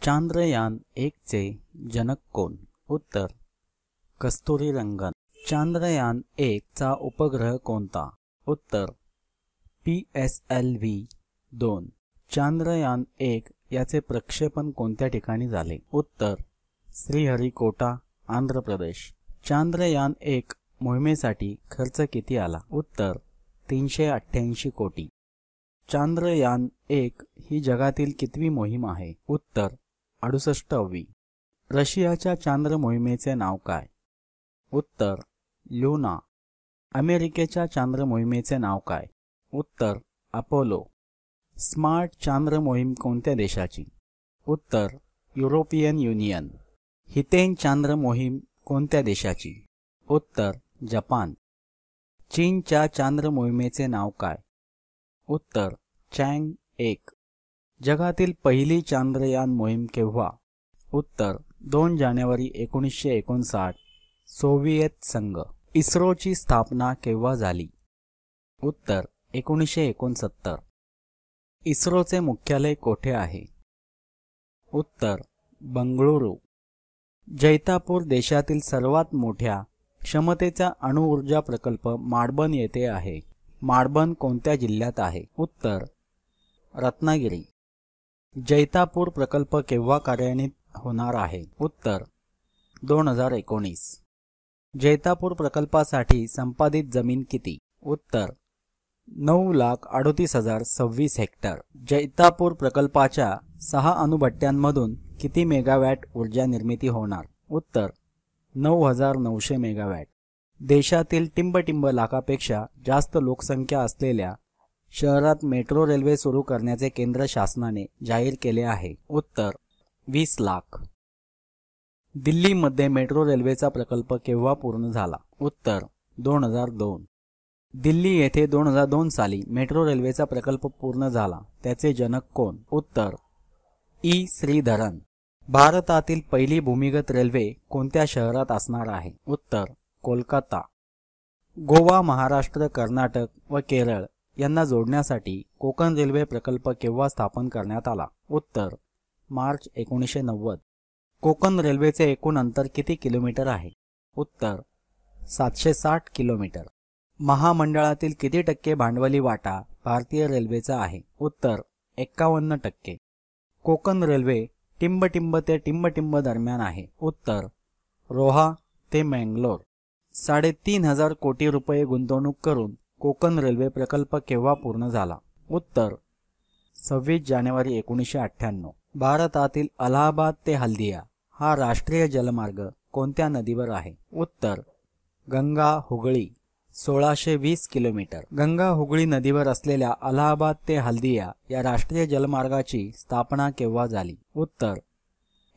चांद्रयान 1 चे जनक कोण? उत्तर कस्तुरीरंगन। चांद्रयान 1 चा उपग्रह कोणता? उत्तर PSLV-2। चांद्रयान 1 याचे प्रक्षेपण कोणत्या ठिकाणी झाले? उत्तर श्रीहरिकोटा, आंध्र प्रदेश। चांद्रयान 1 मोहिमेसाठी खर्च किती आला? उत्तर 388 कोटी। चांद्रयान 1 ही जगातील कितवी मोहीम आहे? उत्तर 68वी। रशियाच्या चांद्र मोहिमेचे नाव काय? उत्तर लुना। अमेरिकेच्या चांद्र मोहिमेचे नाव काय? उत्तर अपोलो। स्मार्ट चांद्र मोहीम कोणत्या देशाची? उत्तर युरोपियन युनियन। हितेन चांद्र मोहीम कोणत्या देशाची? उत्तर जपान। चीनच्या चांद्र मोहिमेचे नाव काय? उत्तर चँग 1। जगातील पहिली चांद्रयान मोहीम केव्हा? उत्तर 2 जानेवारी 1959, सोव्हिएत संघ। इस्रोची स्थापना केव्हा झाली? उत्तर 1969। इस्रोचे मुख्यालय कोठे आहे? उत्तर बंगळुरू। जैतापूर देशातील सर्वात मोठ्या क्षमतेचा अणुऊर्जा प्रकल्प माडबन येथे आहे। माडबन कोणत्या जिल्ह्यात आहे? उत्तर रत्नागिरी। जैतापूर प्रकल्प केव्हा कार्यान्वित होणार आहे? उत्तर 2019। जैतापूर प्रकल्पासाठी संपादित जमीन किती? उत्तर 9,38,026 हेक्टर। जैतापूर प्रकल्पाच्या 6 अणुभट्ट्यांमधून किती मेगावॅट ऊर्जा निर्मिती होणार? उत्तर 9,900 मेगावॅट। देशातील टिंबटिंब लाखापेक्षा जास्त लोकसंख्या असलेल्या शहरात मेट्रो रेल्वे सुरू करण्याचे केंद्र शासनाने जाहीर केले आहे। उत्तर 20 लाख। दिल्लीमध्ये मेट्रो रेल्वेचा प्रकल्प केव्हा पूर्ण झाला? उत्तर 2002। दिल्ली येथे 2002 साली मेट्रो रेल्वेचा प्रकल्प पूर्ण झाला। त्याचे जनक कोण? उत्तर ई श्रीधरन। भारतातील पहिली भूमिगत रेल्वे कोणत्या शहरात असणार आहे? उत्तर कोलकाता। गोवा, महाराष्ट्र, कर्नाटक व केरळ यांना जोडण्यासाठी कोकण रेल्वे प्रकल्प केव्हा स्थापन करण्यात आला? उत्तर मार्च 1990। कोकण रेल्वेचे एकूण अंतर किती किलोमीटर आहे? उत्तर 760 किलोमीटर। महामंडळातील किती टक्के भांडवली वाटा भारतीय रेल्वेचा आहे? उत्तर 51%। कोकण रेल्वे टिंबटिंब ते टिंबटिंब दरम्यान आहे। उत्तर रोहा ते मंगलोर। 3,500 कोटी रुपये गुंतवणूक करून कोकण रेल्वे प्रकल्प केव्हा पूर्ण झाला? उत्तर 26 जानेवारी 1998। भारतातील अलाहाबाद ते हल्दिया हा राष्ट्रीय जलमार्ग कोणत्या नदीवर आहे? उत्तर गंगा हुगळी, 1620 किलोमीटर। गंगा हुगळी नदीवर असलेल्या अलाहाबाद ते हल्दिया या राष्ट्रीय जलमार्गाची स्थापना केव्हा झाली? उत्तर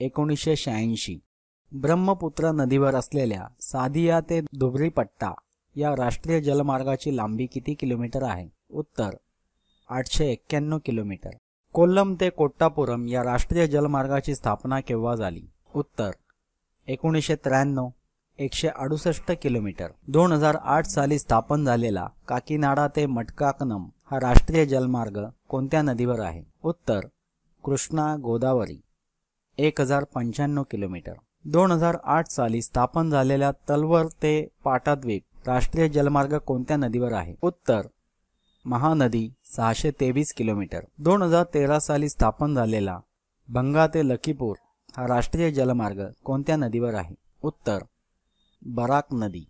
1986। ब्रह्मपुत्रा नदीवर असलेल्या सादिया ते धुबरी पट्टा या राष्ट्रीय जलमार्गाची लांबी किती किलोमीटर आहे? उत्तर 891 किलोमीटर। कोल्लम ते कोट्टापुरम या राष्ट्रीय जलमार्गाची स्थापना केव्हा झाली? उत्तर 1993, 168 किलोमीटर। 2008 साली स्थापन झालेला काकीनाडा ते मटकाकनम हा राष्ट्रीय जलमार्ग कोणत्या नदीवर आहे? उत्तर कृष्णा गोदावरी, 1095 किलोमीटर। 2008 साली स्थापन झालेल्या तलवर ते पाटाद्वीप राष्ट्रीय जलमार्ग कोणत्या नदीवर आहे? उत्तर महानदी, 623 किलोमीटर। 2013 साली स्थापन झालेला भंगा ते लखीपूर हा राष्ट्रीय जलमार्ग कोणत्या नदीवर आहे? उत्तर बराक नदी।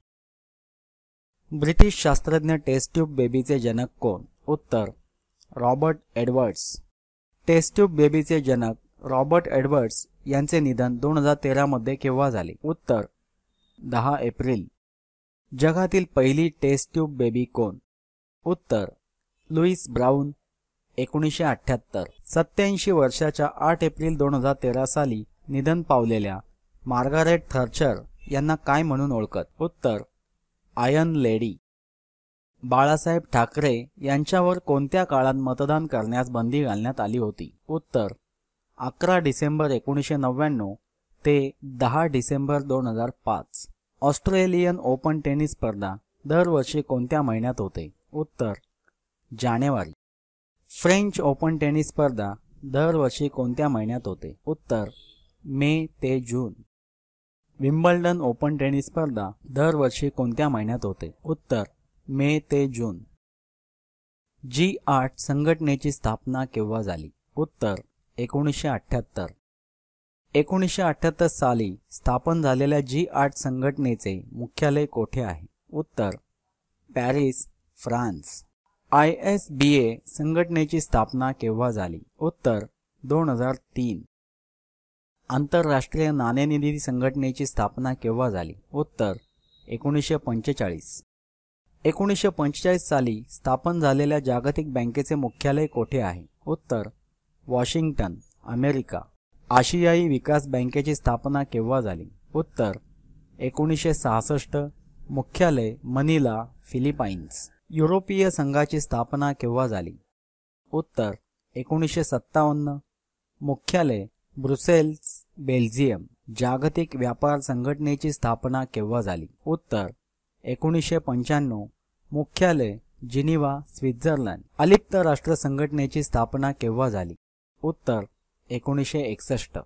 ब्रिटिश शास्त्रज्ञ टेस्ट ट्यूब बेबीचे जनक कोण? उत्तर रॉबर्ट एडवर्ड्स। टेस्ट ट्यूब बेबीचे जनक रॉबर्ट एडवर्ड्स यांचे निधन 2013 मध्ये केव्हा झाले? उत्तर 10 एप्रिल। जगातील पहिली टेस्ट ट्यूब बेबी कोण? उत्तर लुईस ब्राउन, 1978। 87 वर्षाच्या 8 एप्रिल 2013 साली निधन पावलेल्या मार्गारेट थर्चर यांना काय म्हणून ओळखत? उत्तर आयर्न लेडी। बाळासाहेब ठाकरे यांच्यावर कोणत्या काळात मतदान करण्यास बंदी घालण्यात आली होती? उत्तर 11 डिसेंबर 1999 ते 10 डिसेंबर 2005। ऑस्ट्रेलियन ओपन टेनिस स्पर्धा दरवर्षी कोणत्या महिन्यात होते? उत्तर जानेवारी। फ्रेंच ओपन टेनिस स्पर्धा दरवर्षी कोणत्या महिन्यात होते? उत्तर मे ते जून. विम्बल्डन ओपन टेनिस स्पर्धा दरवर्षी कोणत्या महिन्यात होते? उत्तर मे ते जून. G8 संघटनेची स्थापना केव्हा झाली? उत्तर 1978. 1978 साली स्थापन झालेल्या G8 संघटनेचे मुख्यालय कोठे आहे? उत्तर पॅरिस, फ्रान्स. ISBA संघटनेची स्थापना केव्हा झाली? उत्तर 2003. आंतरराष्ट्रीय नाणेनिधी संघटनेची स्थापना केव्हा झाली? उत्तर 1945. 1945 साली स्थापन झालेल्या जागतिक बँकेचे मुख्यालय कोठे आहे? उत्तर वॉशिंग्टन, अमेरिका. आशियाई विकास बँकेची स्थापना केव्हा झाली? उत्तर 1966. मुख्यालय मनिला, फिलिपाईन्स. युरोपीय संघाची स्थापना केव्हा झाली? उत्तर 1957. मुख्यालय ब्रुसेल्स, बेल्जियम. जागतिक व्यापार संघटनेची स्थापना केव्हा झाली? उत्तर 1995. मुख्यालय जिनिव्हा, स्वित्झर्लंड. संयुक्त राष्ट्र संघटनेची स्थापना केव्हा झाली? उत्तर 1961.